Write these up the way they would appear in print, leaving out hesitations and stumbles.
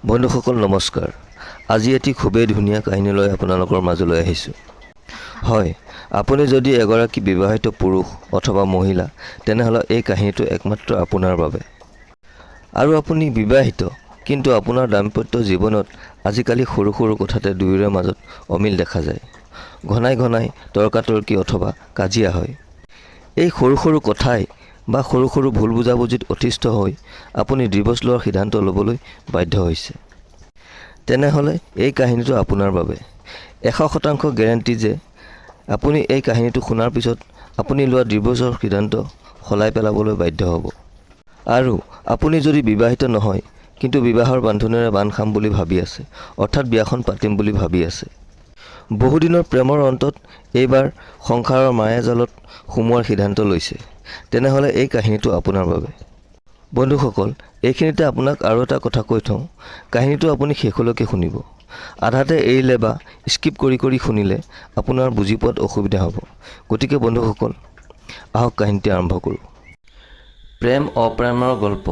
বন্ধুসকল নমস্কাৰ। আজি এটি খুবেই ধুনীয়া কাহিনী লৈ আপোনালোকৰ মাজলৈ আহিছোঁ। হয়, আপুনি যদি এগৰাকী বিবাহিত পুৰুষ অথবা মহিলা, তেনেহ'লে এই কাহিনীটো একমাত্ৰ আপোনাৰ বাবে। আৰু আপুনি বিবাহিত, কিন্তু আপোনাৰ দাম্পত্য জীৱনত আজিকালি সৰু সৰু কথাতে দুয়োৰে মাজত অমিল দেখা যায়। ঘনাই ঘনাই তৰ্কাতৰ্কি অথবা কাজিয়া হয়। এই সৰু সৰু কথাই বা সৰু সৰু ভুল বুজাবুজিত অতিষ্ঠ হৈ আপুনি ডিভোৰ্চ লোৱাৰ সিদ্ধান্ত ল'বলৈ বাধ্য হৈছে। তেনেহ'লে এই কাহিনীটো আপোনাৰ বাবে। 100% গেৰেণ্টি যে আপুনি এই কাহিনীটো শুনাৰ পিছত আপুনি লোৱা ডিভোৰ্চৰ সিদ্ধান্ত সলাই পেলাবলৈ বাধ্য হ'ব। আৰু আপুনি যদি বিবাহিত নহয়, কিন্তু বিবাহৰ বান্ধোনেৰে বান্ধ খাম বুলি ভাবি আছে, অৰ্থাৎ বিয়াখন পাতিম বুলি ভাবি আছে, বহুদিনৰ প্ৰেমৰ অন্তত এইবাৰ সংসাৰৰ মায়াজালত সোমোৱাৰ সিদ্ধান্ত লৈছে, তেনেহ'লে এই কাহিনীটো আপোনাৰ বাবে। বন্ধুসকল, এইখিনিতে আপোনাক আৰু এটা কথা কৈ থওঁ, কাহিনীটো আপুনি শেষলৈকে শুনিব। আধাতে এৰিলে বা স্কিপ কৰি কৰি শুনিলে আপোনাৰ বুজি পোৱাত অসুবিধা হ'ব। গতিকে বন্ধুসকল, আহক কাহিনীটি আৰম্ভ কৰোঁ। প্ৰেম অপ্ৰেমৰ গল্প।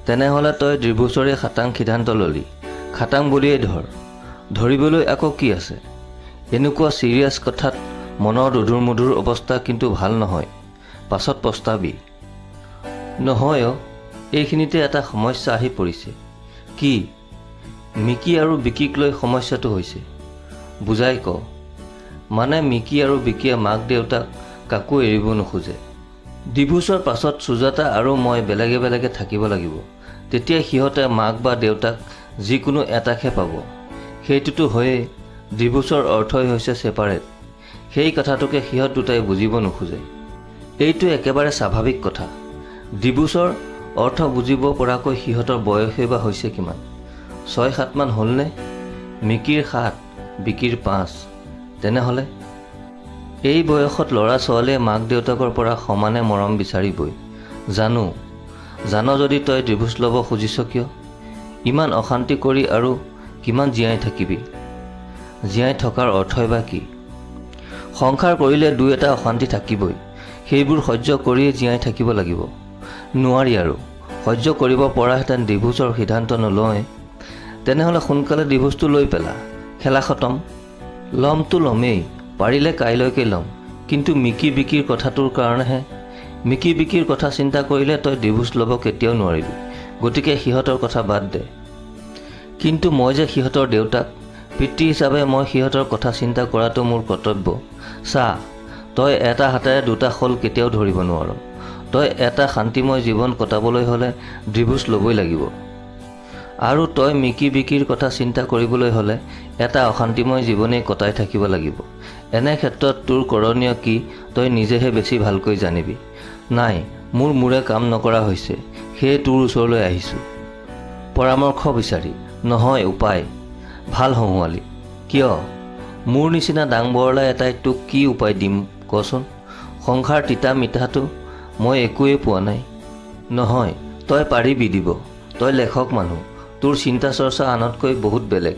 তেনেহ'লে তই ডিভোৰ্চৰে খাটাং সিদ্ধান্ত ল'লি। খাটাং বুলিয়েই ধৰিবলৈ আকৌ কি আছে? এনেকুৱা চিৰিয়াছ কথাত মনৰ দুধুৰ মুধুৰ অৱস্থা কিন্তু ভাল নহয়। পাছত পস্তাবি। নহয়, এইখিনিতে এটা সমস্যা আহি পৰিছে। কি? মিকি আৰু বিকিক লৈ সমস্যাটো হৈছে? বুজাই ক। মানে মিকি আৰু বিকিয়ে মাক দেউতাক কাকো এৰিব নোখোজে। ডিভোৰ্চৰ পাছত সুজাতা আৰু মই বেলেগে বেলেগে থাকিব লাগিব। তেতিয়া সিহঁতে মাক বা দেউতাক যিকোনো এটাকহে পাব। সেইটোতো হয়েই। ডিভোৰ্চৰ অৰ্থই হৈছে ছেপাৰেট। সেই কথাটোকে সিহঁত দুটাই বুজিব নোখোজে। এইটো একেবাৰে স্বাভাৱিক কথা। ডিভোৰ্চৰ অৰ্থ বুজিব পৰাকৈ সিহঁতৰ বয়সেই বা হৈছে কিমান? 6-7 মান হ'লনে? মিকিৰ 7, বিকিৰ 5। তেনেহ'লে এই বয়সত ল'ৰা ছোৱালীয়ে মাক দেউতাকৰ পৰা সমানে মৰম বিচাৰিবই। জানো যদি তই ডিভোৰ্চ ল'ব খুজিছ কিয়? ইমান অশান্তি কৰি আৰু কিমান জীয়াই থাকিবি? জীয়াই থকাৰ অৰ্থই বা কি? সংসাৰ কৰিলে দুই এটা অশান্তি থাকিবই। সেইবোৰ সহ্য কৰিয়েই জীয়াই থাকিব লাগিব। নোৱাৰি আৰু। সহ্য কৰিব পৰাহেঁতেন ডিভোৰ্চৰ সিদ্ধান্ত নলয়। তেনেহ'লে সোনকালে ডিভোৰ্চটো লৈ পেলা। খেলা খতম। ল'মতো ল'মেই, পাৰিলে কাইলৈকে ল'ম। কিন্তু মিকি বিকিৰ কথাটোৰ কাৰণেহে। মিকি বিকিৰ কথা চিন্তা কৰিলে তই ডিভোৰ্চ ল'ব কেতিয়াও নোৱাৰিবি। গতিকে সিহঁতৰ কথা বাদ দে। কিন্তু মই যে সিহঁতৰ দেউতাক, পিতৃ হিচাপে মই সিহঁতৰ কথা চিন্তা কৰাটো মোৰ কৰ্তব্য। চা, তই এটা হাতেৰে দুটা শল কেতিয়াও ধৰিব নোৱাৰ। তই এটা শান্তিময় জীৱন কটাবলৈ হ'লে ডিভোৰ্চ ল'বই লাগিব। আৰু তই মিকি বিকিৰ কথা চিন্তা কৰিবলৈ হ'লে এটা অশান্তিময় জীৱনেই কটাই থাকিব লাগিব। এনে ক্ষেত্ৰত তোৰ কৰণীয় কি তই নিজেহে বেছি ভালকৈ জানিবি। নাই, মোৰ মূৰে কাম নকৰা হৈছে, সেয়ে তোৰ ওচৰলৈ আহিছোঁ। পৰামৰ্শ বিচাৰি, নহয় উপায়। ভাল হঁহুৱালি। কিয়? মোৰ নিচিনা দাংবৰলা এটাই তোক কি উপায় দিম কচোন? সংসাৰ তিতা মিঠাটো মই একোৱেই পোৱা নাই। নহয়, তই পাৰিবি দিব। তই লেখক মানুহ। তোৰ চিন্তা চৰ্চা আনতকৈ বহুত বেলেগ।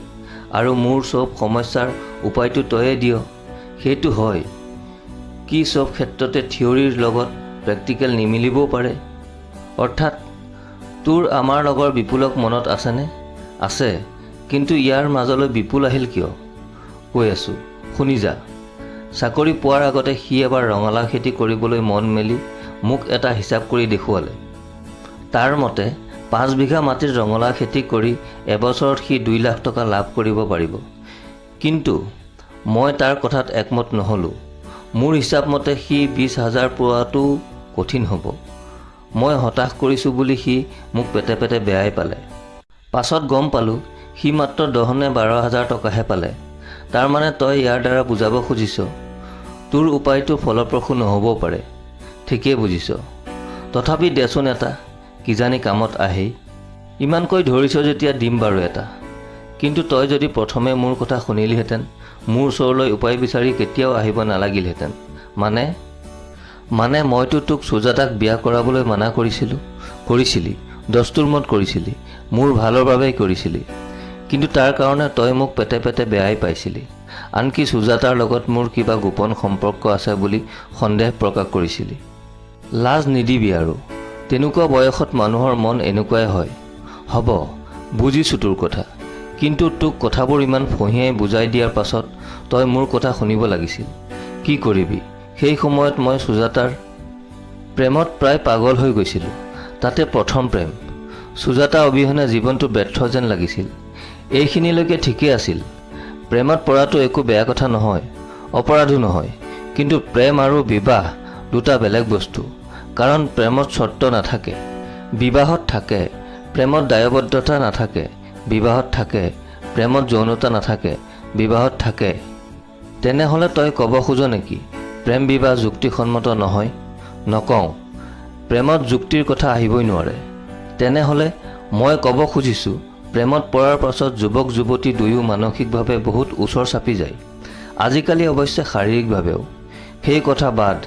আৰু মোৰ চব সমস্যাৰ উপায়টো তয়ে দিয়। সেইটো হয়। কি চব ক্ষেত্ৰতে থিয়ৰীৰ লগত প্ৰেক্টিকেল নিমিলিবও পাৰে। অৰ্থাৎ তোৰ আমাৰ লগৰ বিপুলক মনত আছেনে? আছে। কিন্তু ইয়াৰ মাজলৈ বিপুল আহিল কিয়? কৈ আছোঁ, শুনি যা। চাকৰি পোৱাৰ আগতে সি এবাৰ ৰঙালাও খেতি কৰিবলৈ মন মেলি মোক এটা হিচাপ কৰি দেখুৱালে। তাৰ মতে 5 বিঘা মাটিত ৰঙালাও খেতি কৰি এবছৰত সি 2 লাখ টকা লাভ কৰিব পাৰিব। কিন্তু মই তাৰ কথাত একমত নহ'লোঁ। মোৰ হিচাপ মতে সি 20,000 পোৱাটো কঠিন হ'ব। মই হতাশ কৰিছোঁ বুলি সি মোক পেটে পেটে বেয়াই পালে। পাছত গম পালোঁ সি মাত্ৰ 10 নে 12,000 টকাহে পালে। তাৰমানে তই ইয়াৰ দ্বাৰা বুজাব খুজিছ তোৰ উপায়টো ফলপ্ৰসূ নহ'বও পাৰে। ঠিকেই বুজিছ। তথাপি দেচোন এটা, কিজানি কামত আহেই। ইমানকৈ ধৰিছ যেতিয়া দিম বাৰু এটা। কিন্তু তই যদি প্ৰথমে মোৰ কথা শুনিলিহেঁতেন, মোৰ ওচৰলৈ উপায় বিচাৰি কেতিয়াও আহিব নালাগিলহেঁতেন। মানে মইতো তোক সুজাতাক বিয়া কৰাবলৈ মানা কৰিছিলি। দস্তুৰ মত কৰিছিলি। মোৰ ভালৰ বাবেই কৰিছিলি। কিন্তু তাৰ কাৰণে তই মোক পেটে পেটে বেয়াই পাইছিলি। আনকি সুজাতাৰ লগত মোৰ কিবা গোপন সম্পৰ্ক আছে বুলি সন্দেহ প্ৰকাশ কৰিছিলি। লাজ নিদিবি আৰু। তেনেকুৱা বয়সত মানুহৰ মন এনেকুৱাই হয়। হ'ব, বুজিছোঁ তোৰ কথা, কিন্তু তোক কথাবোৰ ইমান ফঁহিয়াই বুজাই দিয়াৰ পাছত তই মোৰ কথা শুনিব লাগিছিল। কি কৰিবি, সেই সময়ত মই সুজাতাৰ প্ৰেমত প্ৰায় পাগল হৈ গৈছিলোঁ। তাতে প্ৰথম প্ৰেম। সুজাতা অবিহনে জীৱনটো ব্যৰ্থ যেন লাগিছিল। এইখিনিলৈকে ঠিকেই আছিল। প্ৰেমত পৰাটো একো বেয়া কথা নহয়, অপৰাধো নহয়। কিন্তু প্ৰেম আৰু বিবাহ দুটা বেলেগ বস্তু। কাৰণ প্ৰেমত চৰ্ত নাথাকে, বিবাহত থাকে। প্ৰেমত দায়বদ্ধতা নাথাকে, বিবাহত থাকে। প্ৰেমত যৌনতা নাথাকে, বিবাহত থাকে। তেনেহ'লে তই ক'ব খোজ নেকি প্ৰেম বিবাহ যুক্তিসন্মত নহয়? নকওঁ। প্ৰেমত যুক্তিৰ কথা আহিবই নোৱাৰে। তেনেহ'লে মই ক'ব খুজিছোঁ, প্ৰেমত পৰাৰ পাছত যুৱক যুৱতী দুয়ো মানসিকভাৱে বহুত ওচৰ চাপি যায়। আজিকালি অৱশ্যে শাৰীৰিকভাৱেও। সেই কথা বাদ।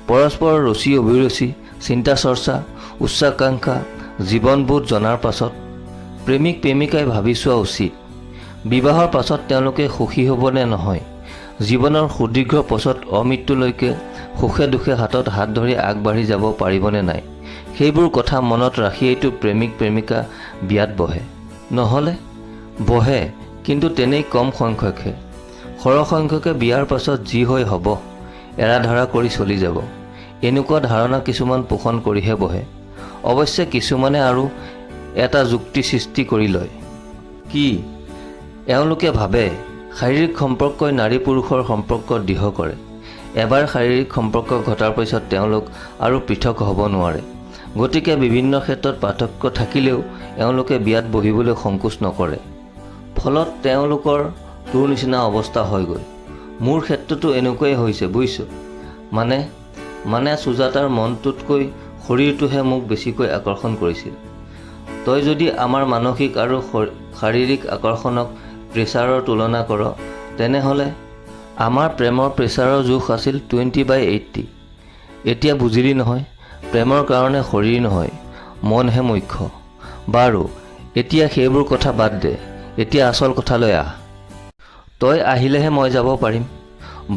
পৰস্পৰৰ ৰুচি অভিৰুচি, চিন্তা চৰ্চা, উচ্চাকাংক্ষা, জীৱনবোধ জনাৰ পাছত প্ৰেমিক প্ৰেমিকাই ভাবি চোৱা উচিত, বিবাহৰ পাছত তেওঁলোকে সুখী হ'ব নে নহয়। জীৱনৰ সুদীৰ্ঘ পথত অমৃত্যুলৈকে সুখে দুখে হাতত হাত ধৰি আগবাঢ়ি যাব পাৰিবনে নাই। সেইবোৰ কথা মনত ৰাখিয়েইতো প্ৰেমিক প্ৰেমিকা বিয়াত বহে। নহ'লে বহে, কিন্তু তেনেই কম সংখ্যকহে। সৰহ সংখ্যকে বিয়াৰ পাছত যি হৈ হ'ব, এৰাধৰা কৰি চলি যাব, এনেকুৱা ধাৰণা কিছুমান পোষণ কৰিহে বহে। অৱশ্যে কিছুমানে আৰু এটা যুক্তি সৃষ্টি কৰি লয়। কি? এওঁলোকে ভাবে শাৰীৰিক সম্পৰ্কই নাৰী পুৰুষৰ সম্পৰ্ক দৃঢ় কৰে। এবাৰ শাৰীৰিক সম্পৰ্ক ঘটাৰ পিছত তেওঁলোক আৰু পৃথক হ'ব নোৱাৰে। গতিকে বিভিন্ন ক্ষেত্ৰত পাৰ্থক্য থাকিলেও এওঁলোকে বিয়াত বহিবলৈ সংকোচ নকৰে। ফলত তেওঁলোকৰ তোৰ নিচিনা অৱস্থা হয়গৈ। মোৰ ক্ষেত্ৰতো এনেকুৱাই হৈছে বুজিছ। মানে সুজাতাৰ মনটোতকৈ শৰীৰটোহে মোক বেছিকৈ আকৰ্ষণ কৰিছিল। তই যদি আমাৰ মানসিক আৰু শাৰীৰিক আকৰ্ষণক প্ৰেছাৰৰ তুলনা কৰ, তেনেহ'লে আমাৰ প্ৰেমৰ প্ৰেছাৰৰ জোখ আছিল 20/80। এতিয়া বুজিলি নহয়, প্ৰেমৰ কাৰণে শৰীৰ নহয়, মনহে মুখ্য। বাৰু এতিয়া সেইবোৰ কথা বাদ দে, এতিয়া আচল কথালৈ আহ। তই আহিলেহে মই যাব পাৰিম।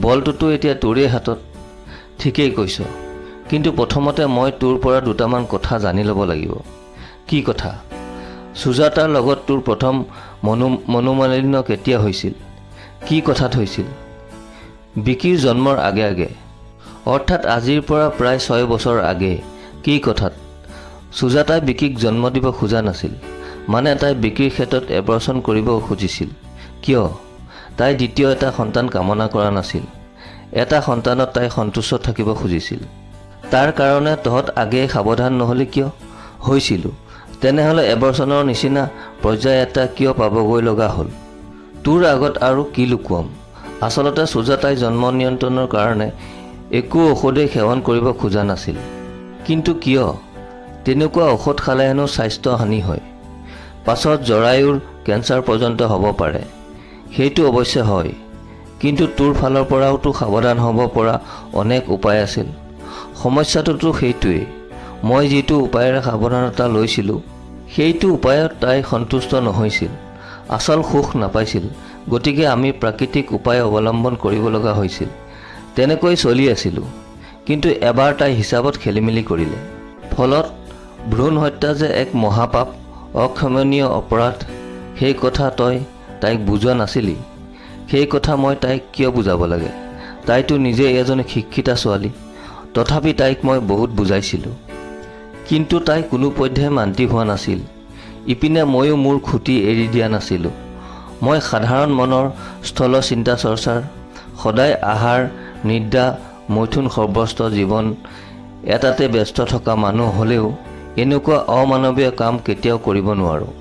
বলটোতো এতিয়া তোৰেই হাতত। ঠিকেই কৈছ, কিন্তু প্ৰথমতে মই তোৰ পৰা দুটামান কথা জানি ল'ব লাগিব। কি কথা? সুজাতাৰ লগত তোৰ প্ৰথম মনোমালিন্য কেতিয়া হৈছিল? কি কথাত হৈছিল? বিকিৰ জন্মৰ আগে আগে, অৰ্থাৎ আজিৰ পৰা প্ৰায় 6 বছৰ আগে। কি কথাত? সুজাতাই বিকিক জন্ম দিব খোজা নাছিল। মানে তাই বিকিৰ ক্ষেত্ৰত এবৰ্চন কৰিব খুজিছিল। কিয়? তাই দ্বিতীয় এটা সন্তান কামনা কৰা নাছিল। এটা সন্তানত তাই সন্তুষ্ট থাকিব খুজিছিল। তাৰ কাৰণে তহঁত আগেয়ে সাৱধান নহ'লি কিয়? হৈছিলোঁ। তেনেহ'লে এবৰ্চনৰ নিচিনা পৰ্যায় এটা কিয় পাবগৈ লগা হ'ল? তোৰ আগত আৰু কি লুকুৱাম? আচলতে সুজাতাই জন্ম নিয়ন্ত্ৰণৰ কাৰণে একো ঔষধেই সেৱন কৰিব খোজা নাছিল। কিন্তু কিয়? তেনেকুৱা ঔষধ খালে হেনো স্বাস্থ্য হানি হয়। পাছত জৰায়ুৰ কেঞ্চাৰ পৰ্যন্ত হ'ব পাৰে। সেইটো অৱশ্যে হয়, কিন্তু তোৰ ফালৰ পৰাওতো সাৱধান হ'ব পৰা অনেক উপায় আছিল। সমস্যাটোতো সেইটোৱেই। মই যিটো উপায়েৰে সাৱধানতা লৈছিলোঁ, সেইটো উপায়ত তাই সন্তুষ্ট নহৈছিল, আচল সুখ নাপাইছিল। গতিকে আমি প্ৰাকৃতিক উপায় অৱলম্বন কৰিব লগা হৈছিল। তেনেকৈ চলি আছিলোঁ। কিন্তু এবাৰ তাই হিচাপত খেলিমেলি কৰিলে। ফলত ভ্ৰূণ হত্যা যে এক মহাপাপ, অক্ষমনীয় অপৰাধ, সেই কথা তই তাইক বুজোৱা নাছিলি। সেই কথা মই তাইক কিয় বুজাব লাগে? তাইতো নিজে এজনী শিক্ষিতা ছোৱালী। তথাপি তাইক মই বহুত বুজাইছিলোঁ। কিন্তু তাই কোনোপধ্যে মান্তি হোৱা নাছিল। ইপিনে ময়ো মোৰ খুঁটি এৰি দিয়া নাছিলোঁ। মই সাধাৰণ মনৰ স্থল চিন্তা চৰ্চাৰ, সদায় আহাৰ নিদ্ৰা মৈথুন সৰ্বস্ত জীৱন এটাতে ব্যস্ত থকা মানুহ হ'লেও এনেকুৱা অমানৱীয় কাম কেতিয়াও কৰিব নোৱাৰোঁ।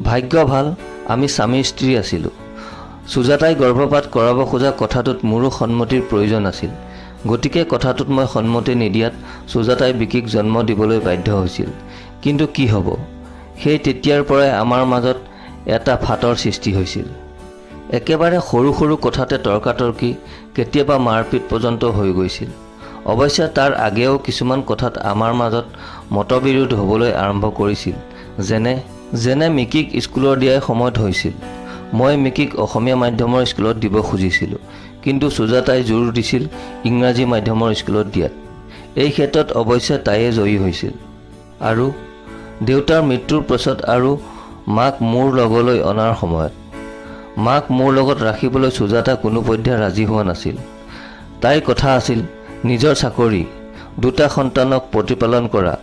ভাগ্য ভাল, আমি স্বামী স্ত্ৰী আছিলোঁ। সুজাতাই গৰ্ভপাত কৰাব খোজা কথাটোত মোৰো সন্মতিৰ প্ৰয়োজন আছিল। গতিকে কথাটোত মই সন্মতি নিদিয়াত সুজাতাই বিকিক জন্ম দিবলৈ বাধ্য হৈছিল। কিন্তু কি হ'ব? সেই তেতিয়াৰ পৰাই আমাৰ মাজত এটা ফাটৰ সৃষ্টি হৈছিল। একেবাৰে সৰু সৰু কথাতে তৰ্কাতৰ্কি, কেতিয়াবা মাৰপিট পৰ্যন্ত হৈ গৈছিল। অৱশ্যে তাৰ আগেও কিছুমান কথাত আমাৰ মাজত মতবিৰোধ হ'বলৈ আৰম্ভ কৰিছিল। যেনে মিকিক স্কুলৰ দিয়াৰ সময়ত হৈছিল। মই মিকিক অসমীয়া মাধ্যমৰ স্কুলত দিব খুজিছিলোঁ, কিন্তু সুজাতাই জোৰ দিছিল ইংৰাজী মাধ্যমৰ স্কুলত দিয়াত। এই ক্ষেত্ৰত অৱশ্যে তাইয়ে জয়ী হৈছিল। আৰু দেউতাৰ মৃত্যুৰ পাছত আৰু মাক মোৰ লগলৈ অনাৰ সময়ত। মাক মোৰ লগত ৰাখিবলৈ সুজাতা কোনোপধ্যে ৰাজি হোৱা নাছিল। তাইৰ কথা আছিল নিজৰ চাকৰি, 2টা সন্তানক প্ৰতিপালন কৰা,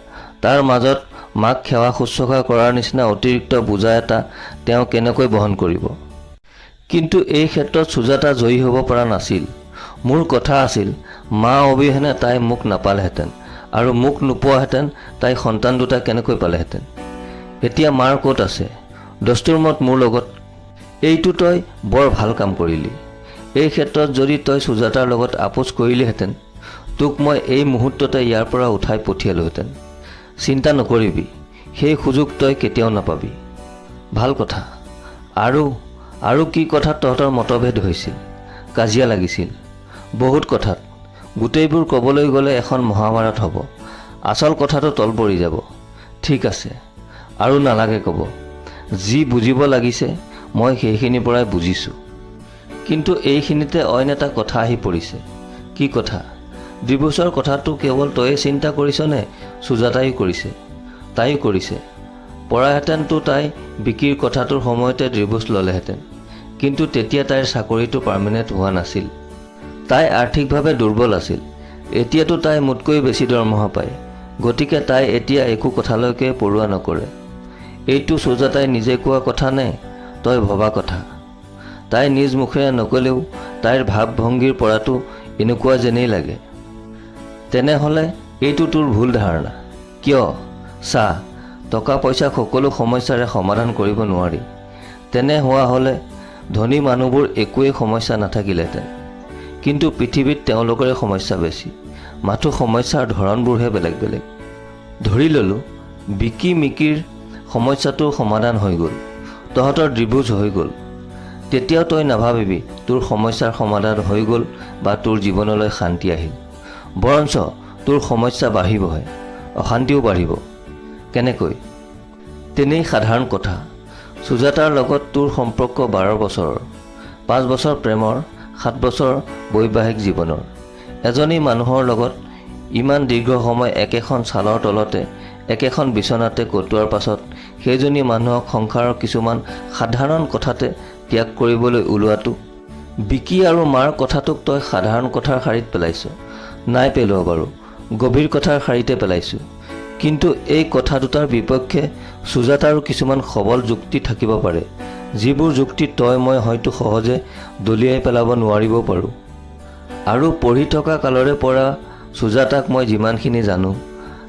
তাৰ মাজত মাক সেৱা শুশ্ৰূষা কৰাৰ নিচিনা অতিৰিক্ত বোজা এটা তেওঁ কেনেকৈ বহন কৰিব। কিন্তু এই ক্ষেত্ৰত সুজাতা জয়ী হ'ব পৰা নাছিল। মোৰ কথা আছিল মা অবিহনে তাই মোক নাপালেহেঁতেন, আৰু মোক নোপোৱাহেঁতেন তাই সন্তান 2টা কেনেকৈ পালেহেঁতেন। এতিয়া মাৰ ক'ত আছে? দস্তুৰমত মোৰ লগত। এইটো তই বৰ ভাল কাম কৰিলি। এই ক্ষেত্ৰত যদি তই সুজাতাৰ লগত আপোচ কৰিলিহেঁতেন, তোক মই এই মুহূৰ্ততে ইয়াৰ পৰা উঠাই পঠিয়ালোহেঁতেন। চিন্তা নকৰিবি, সেই সুযোগ তই কেতিয়াও নাপাবি। ভাল কথা। আৰু কি কথাত তহঁতৰ মতভেদ হৈছিল, কাজিয়া লাগিছিল? বহুত কথাত। গোটেইবোৰ ক'বলৈ গ'লে এখন মহাভাৰত হ'ব। আচল কথাটো তল পৰি যাব। ঠিক আছে, আৰু নালাগে ক'ব। যি বুজিব লাগিছে মই সেইখিনিৰ পৰাই বুজিছোঁ। কিন্তু এইখিনিতে অইন এটা কথা আহি পৰিছে। কি কথা? ডিভোৰ্চৰ কথাটো কেৱল তয়ে চিন্তা কৰিছনে সুজাতাইও কৰিছে? তাইও কৰিছে। পৰাহেঁতেনতো তাই বিকিৰ কথাটোৰ সময়তে ডিভোৰ্চ ল'লেহেঁতেন। কিন্তু তেতিয়া তাইৰ চাকৰিটো পাৰ্মানেণ্ট হোৱা নাছিল। তাই আৰ্থিকভাৱে দুৰ্বল আছিল। এতিয়াতো তাই মোতকৈ বেছি দৰমহা পায়। গতিকে তাই এতিয়া একো কথালৈকে পৰোৱা নকৰে। এইটো সুজাতাই নিজে কোৱা কথা নে তই ভবা কথা? তাই নিজ মুখেৰে নকলেও তাইৰ ভাৱ ভংগীৰ পৰাটো এনেকুৱা যেনেই লাগে। তেনেহ'লে এইটো তোৰ ভুল ধাৰণা। কিয়? চা, টকা পইচাক সকলো সমস্যাৰে সমাধান কৰিব নোৱাৰি। তেনে হোৱা হ'লে ধনী মানুহবোৰ একোৱেই সমস্যা নাথাকিলেহেঁতেন। কিন্তু পৃথিৱীত তেওঁলোকৰে সমস্যা বেছি, মাথো সমস্যাৰ ধৰণবোৰহে বেলেগ বেলেগ। ধৰি ল'লোঁ বিকি মিকিৰ সমস্যাটোৰ সমাধান হৈ গ'ল, তহঁতৰ ডিভোৰ্চ হৈ গ'ল। তেতিয়াও তই নাভাবিবি তোৰ সমস্যাৰ সমাধান হৈ গ'ল বা তোৰ জীৱনলৈ শান্তি আহিল। বৰঞ্চ তোৰ সমস্যা বাঢ়িবহে, অশান্তিও বাঢ়িব। কেনেকৈ? তেনেই সাধাৰণ কথা। সুজাতাৰ লগত তোৰ সম্পৰ্ক 12 বছৰৰ, 5 বছৰ প্ৰেমৰ, 7 বছৰ বৈবাহিক জীৱনৰ। এজনী মানুহৰ লগত ইমান দীৰ্ঘ সময় একেখন ছালৰ তলতে একেখন বিচনাতে কটোৱাৰ পাছত সেইজনী মানুহক সংসাৰৰ কিছুমান সাধাৰণ কথাতে ত্যাগ কৰিবলৈ ওলোৱাটো। বিকি আৰু মাৰ কথাটোক তই সাধাৰণ কথাৰ শাৰীত পেলাইছ। নাই পেলোৱা বাৰু, গভীৰ কথাৰ শাৰীতে পেলাইছোঁ। কিন্তু এই কথা দুটাৰ বিপক্ষে সুজাতাৰো কিছুমান সবল যুক্তি থাকিব পাৰে, যিবোৰ যুক্তি তই মই হয়তো সহজে দলিয়াই পেলাব নোৱাৰিবও পাৰোঁ। আৰু পঢ়ি থকা কালৰে পৰা সুজাতাক মই যিমানখিনি জানো,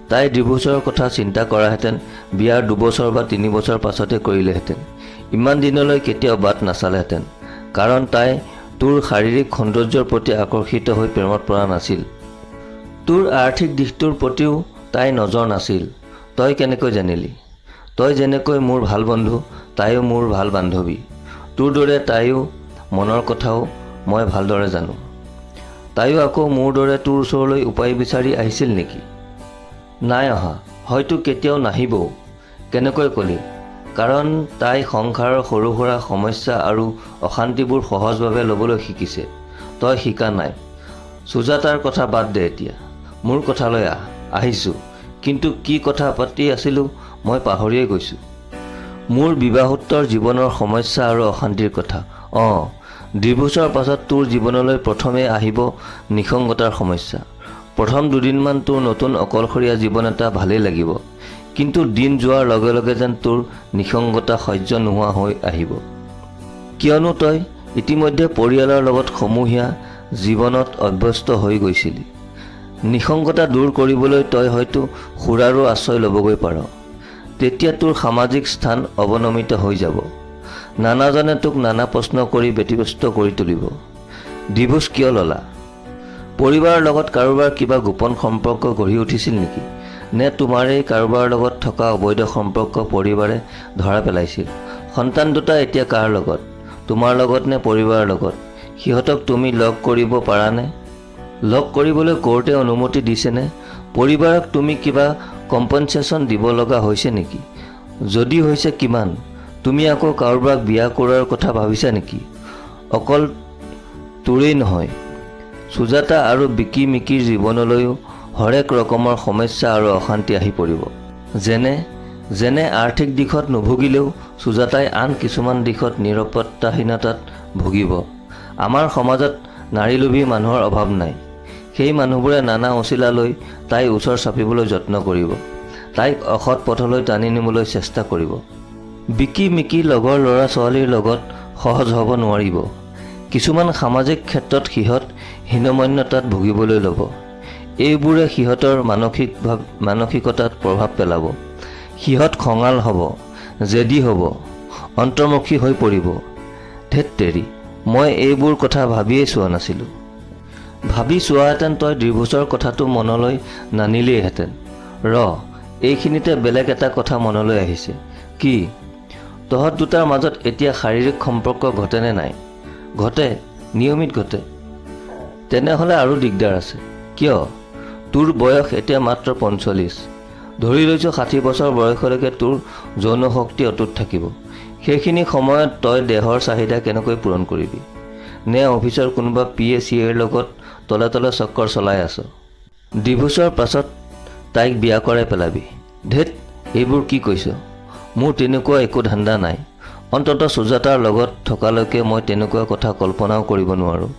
তাই ডিভোৰ্চৰ কথা চিন্তা কৰাহেঁতেন বিয়াৰ 2 বছৰ বা 3 বছৰ পাছতে কৰিলেহেঁতেন। ইমান দিনলৈ কেতিয়াও বাট নাচালেহেঁতেন, কাৰণ তাই তোৰ শাৰীৰিক সৌন্দৰ্যৰ প্ৰতি আকৰ্ষিত হৈ প্ৰেমত পৰা নাছিল। তোৰ আৰ্থিক দিশটোৰ প্ৰতিও তাই নজৰ নাছিল। তই কেনেকৈ জানিলি? তই যেনেকৈ মোৰ ভাল বন্ধু, তাইও মোৰ ভাল বান্ধৱী। তোৰ দৰে তাইও মনৰ কথাও মই ভালদৰে জানো। তাইও আকৌ মোৰ দৰে তোৰ ওচৰলৈ উপায় বিচাৰি আহিছিল নেকি? নাই অহা, হয়তো কেতিয়াও নাহিবও। কেনেকৈ ক'লি? কাৰণ তাই সংসাৰৰ সৰু সুৰা সমস্যা আৰু অশান্তিবোৰ সহজভাৱে ল'বলৈ শিকিছে। তই শিকা নাই। সুজাতাৰ কথা বাদ দে এতিয়া, মোৰ কথালৈ আহিছোঁ। কিন্তু কি কথা পাতি আছিলোঁ মই পাহৰিয়ে গৈছোঁ। মোৰ বিবাহোত্তৰ জীৱনৰ সমস্যা আৰু অশান্তিৰ কথা। ডিভোৰ্চৰ পাছত তোৰ জীৱনলৈ প্ৰথমে আহিব নিসংগতাৰ সমস্যা। প্ৰথম 2 দিনমান তোৰ নতুন অকলশৰীয়া জীৱন এটা ভালেই লাগিব। কিন্তু দিন যোৱাৰ লগে লগে যেন তোৰ নিসংগতা সহ্য নোহোৱা হৈ আহিব। কিয়নো তই ইতিমধ্যে পৰিয়ালৰ লগত সমূহীয়া জীৱনত অভ্যস্ত হৈ গৈছিলি। নিসংগতা দূৰ কৰিবলৈ তই হয়তো সুৰাৰো আশ্ৰয় ল'বগৈ পাৰ। তেতিয়া তোৰ সামাজিক স্থান অৱনমিত হৈ যাব। নানাজনে তোক নানা প্ৰশ্ন কৰি ব্যতিব্যস্ত কৰি তুলিব। ডিভোৰ্চ কিয় ল'লা? পৰিবাৰৰ লগত কাৰোবাৰ কিবা গোপন সম্পৰ্ক গঢ়ি উঠিছিল নেকি? নে তোমাৰেই কাৰোবাৰ লগত থকা অবৈধ সম্পৰ্ক পৰিবাৰে ধৰা পেলাইছিল? সন্তান 2টা এতিয়া কাৰ লগত? তোমাৰ লগত নে পৰিবাৰৰ লগত? সিহঁতক তুমি লগ কৰিব পাৰানে? লগ কৰিবলৈ কোৰ্টে অনুমতি দিছেনে? পৰিবাৰক তুমি কিবা কম্পেনচেশ্যন দিব লগা হৈছে নেকি? যদি হৈছে কিমান? তুমি আকৌ কাৰোবাক বিয়া কৰোৱাৰ কথা ভাবিছা নেকি? অকল তোৰেই নহয়, সুজাতা আৰু বিকি মিকিৰ জীৱনলৈও হৰেক ৰকমৰ সমস্যা আৰু অশান্তি আহি পৰিব। যেনে যেনে আৰ্থিক দিশত নুভুগিলেও সুজাতাই আন কিছুমান দিশত নিৰাপত্তাহীনতাত ভুগিব। আমাৰ সমাজত নাৰীলোভী মানুহৰ অভাৱ নাই। সেই মানুহবোৰে নানা অচিলা লৈ তাইৰ ওচৰ চাপিবলৈ যত্ন কৰিব, তাইক অসৎ পথলৈ টানি নিবলৈ চেষ্টা কৰিব। বিকি মিকি লগৰ ল'ৰা ছোৱালীৰ লগত সহজ হ'ব নোৱাৰিব। কিছুমান সামাজিক ক্ষেত্ৰত সিহঁত হীনমন্যতাত ভুগিবলৈ ল'ব। এইবোৰে সিহঁতৰ মানসিকতাত প্ৰভাৱ পেলাব। সিহঁত খঙাল হ'ব, জেদী হ'ব, অন্তৰ্মুখী হৈ পৰিব। ধেৎ তেৰি, মই এইবোৰ কথা ভাবিয়েই চোৱা নাছিলোঁ। ভাবি চোৱাহেঁতেন তই ডিভোৰ্চৰ কথাটো মনলৈ নানিলেইহেঁতেন। এইখিনিতে বেলেগ এটা কথা মনলৈ আহিছে। কি? তহঁত দুটাৰ মাজত এতিয়া শাৰীৰিক সম্পৰ্ক ঘটেনে নাই? ঘটে, নিয়মিত ঘটে। তেনেহ'লে আৰু দিগদাৰ আছে। কিয়? তোৰ বয়স এতিয়া মাত্ৰ 45। ধৰি লৈছোঁ 60 বছৰ বয়সলৈকে তোৰ যৌন শক্তি অটুট থাকিব। সেইখিনি সময়ত তই দেহৰ চাহিদা কেনেকৈ পূৰণ কৰিবি? নে অফিচৰ কোনোবা PA CAৰ লগত তলে তলে চক্কৰ চলাই আছ? ডিভোৰ্চৰ পাছত তাইক বিয়া কৰাই পেলাবি। ধেৎ, এইবোৰ কি কৈছ? মোৰ তেনেকুৱা একো ধান্দা নাই। অন্ততঃ সুজাতাৰ লগত থকালৈকে মই তেনেকুৱা কথা কল্পনাও কৰিব নোৱাৰোঁ।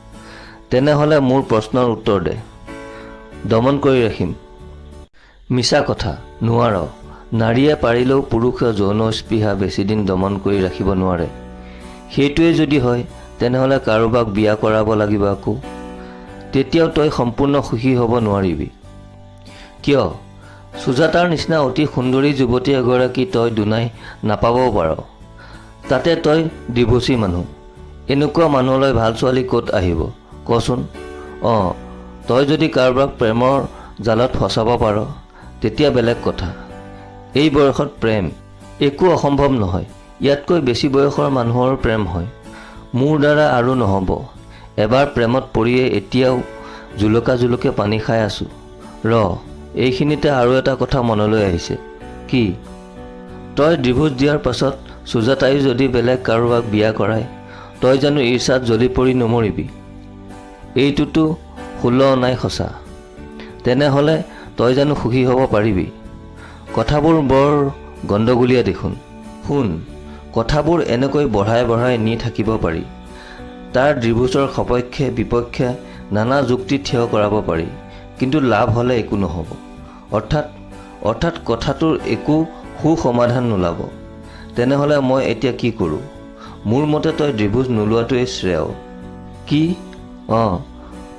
তেনেহ'লে মোৰ প্ৰশ্নৰ উত্তৰ দে। দমন কৰি ৰাখিম। মিছা কথা, নোৱাৰ। নাৰীয়ে পাৰিলেও পুৰুষে যৌন স্পৃহা বেছিদিন দমন কৰি ৰাখিব নোৱাৰে। সেইটোৱে যদি হয়, তেনেহ'লে কাৰোবাক বিয়া কৰাব লাগিব আকৌ। তেতিয়াও তই সম্পূৰ্ণ সুখী হ'ব নোৱাৰিবি। কিয়? সুজাতাৰ নিচিনা অতি সুন্দৰী যুৱতী এগৰাকী তই দুনাই নাপাবও পাৰ। তাতে তই ডিভোৰ্চী মানুহ। এনেকুৱা মানুহলৈ ভাল ছোৱালী ক'ত আহিব কচোন? তই যদি কাৰোবাক প্ৰেমৰ জালত ফচাব পাৰ, তেতিয়া বেলেগ কথা। এই বয়সত প্ৰেম একো অসম্ভৱ নহয়। ইয়াতকৈ বেছি বয়সৰ মানুহৰ প্ৰেম হয়। মোৰ দ্বাৰা আৰু নহ'ব। এবাৰ প্ৰেমত পৰিয়ে এতিয়াও জুলুকে পানী খাই আছোঁ। এইখিনিতে আৰু এটা কথা মনলৈ আহিছে। কি? তই ডিভোৰ্চ দিয়াৰ পাছত সুজাতাই যদি বেলেগ কাৰোবাক বিয়া কৰায়, তই জানো ঈৰ্ষাত জ্বলি পৰি নমৰিবি? এইটোতো 16 অনাই সঁচা। তেনেহ'লে তই জানো সুখী হ'ব পাৰিবি? কথাবোৰ বৰ গণ্ডগোলীয়া দেখোন। শুন, কথাবোৰ এনেকৈ বঢ়াই নি থাকিব পাৰি। তাৰ ডিভোৰ্চৰ সপক্ষে বিপক্ষে নানা যুক্তি থিয় কৰাব পাৰি, কিন্তু লাভ হ'লে একো নহ'ব। অৰ্থাৎ কথাটোৰ একো সমাধান নোলাব। তেনেহ'লে মই এতিয়া কি কৰোঁ? মোৰ মতে তই ডিভোৰ্চ নোলোৱাটোৱেই শ্ৰেয়। কি?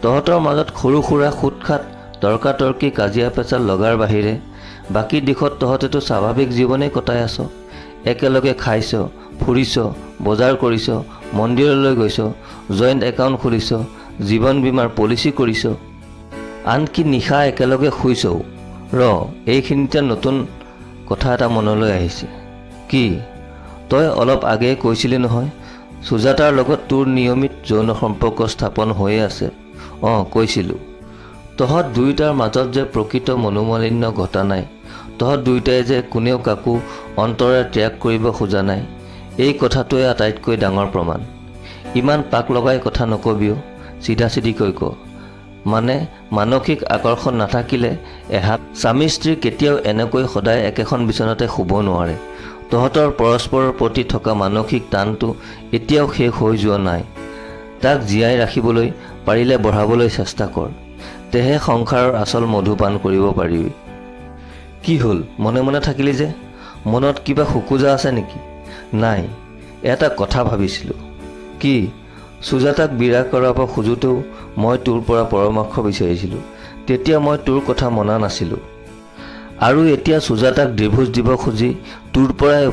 তহঁতৰ মাজত সৰু সুৰা খুটখাট তৰ্কাতৰ্কি কাজিয়া পেচাল লগাৰ বাহিৰে বাকী দিশত তহঁতেতো স্বাভাৱিক জীৱনেই কটাই আছ। একেলগে খাইছ, ফুৰিছ, বজাৰ কৰিছ, মন্দিৰলৈ গৈছ, জইণ্ট একাউণ্ট খুলিছ, জীৱন বীমাৰ পলিচি কৰিছ, আনকি নিশা একেলগে শুইছও। এইখিনিতে নতুন কথা এটা মনলৈ আহিছে। কি? তই অলপ আগেয়ে কৈছিলি নহয়, সুজাতাৰ লগত তোৰ নিয়মিত যৌন সম্পৰ্ক স্থাপন হৈয়ে আছে। কৈছিলোঁ। তহঁত দুয়োটাৰ মাজত যে প্ৰকৃত মনোমালিন্য ঘটা নাই, তহঁত দুয়োটাই যে কোনেও কাকো অন্তৰে ত্যাগ কৰিব খোজা নাই, এই কথাটোৱে আটাইতকৈ ডাঙৰ প্ৰমাণ। ইমান পাক লগাই কথা নকবিও, চিধাচিধিকৈ ক। মানে মানসিক আকৰ্ষণ নাথাকিলে এহাত স্বামী স্ত্ৰী কেতিয়াও এনেকৈ সদায় একেখন বিচনাতে শুব নোৱাৰে। তহঁতৰ পৰস্পৰৰ প্ৰতি থকা মানসিক টানটো এতিয়াও শেষ হৈ যোৱা নাই। তাক জীয়াই ৰাখিবলৈ পাৰিলে বঢ়াবলৈ চেষ্টা কৰ। তেহে সংসাৰৰ আচল মধুপান কৰিব পাৰিবি। কি হ'ল, মনে মনে থাকিলি যে? মনত কিবা খোকোজা আছে নেকি? নাই, এটা কথা ভাবিছিলোঁ। কি? সুজাতাক বিয়া কৰাব খোজোতেও মই তোৰ পৰা পৰামৰ্শ বিচাৰিছিলোঁ। তেতিয়া মই তোৰ কথা মনা নাছিলোঁ। আৰু এতিয়া সুজাতাক ডিভোৰ্চ দিব খুজি তোৰ পৰাই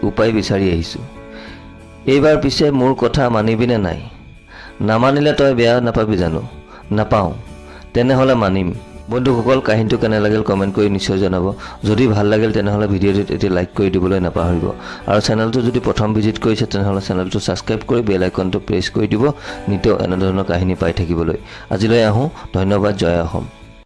উপায় বিচাৰি আহিছোঁ। এইবাৰ পিছে মোৰ কথা মানিবিনে নাই? নামানিলে তই বেয়া নাপাবি জানো? নাপাওঁ। তেনেহ'লে মানিম। বন্ধুসকল, কাহিনীটো কেনে লাগিল কমেণ্ট কৰি নিশ্চয় জনাব। যদি ভাল লাগিল তেনেহ'লে ভিডিঅ'টোত এটি লাইক কৰি দিবলৈ নাপাহৰিব। আৰু চেনেলটো যদি প্ৰথম ভিজিট কৰিছে তেনেহ'লে চেনেলটো ছাবস্ক্ৰাইব কৰি বেল আইকনটো প্ৰেছ কৰি দিব, নিতৌ এনেধৰণৰ কাহিনী পাই থাকিবলৈ। আজিলৈ আহোঁ। ধন্যবাদ। জয় অসম।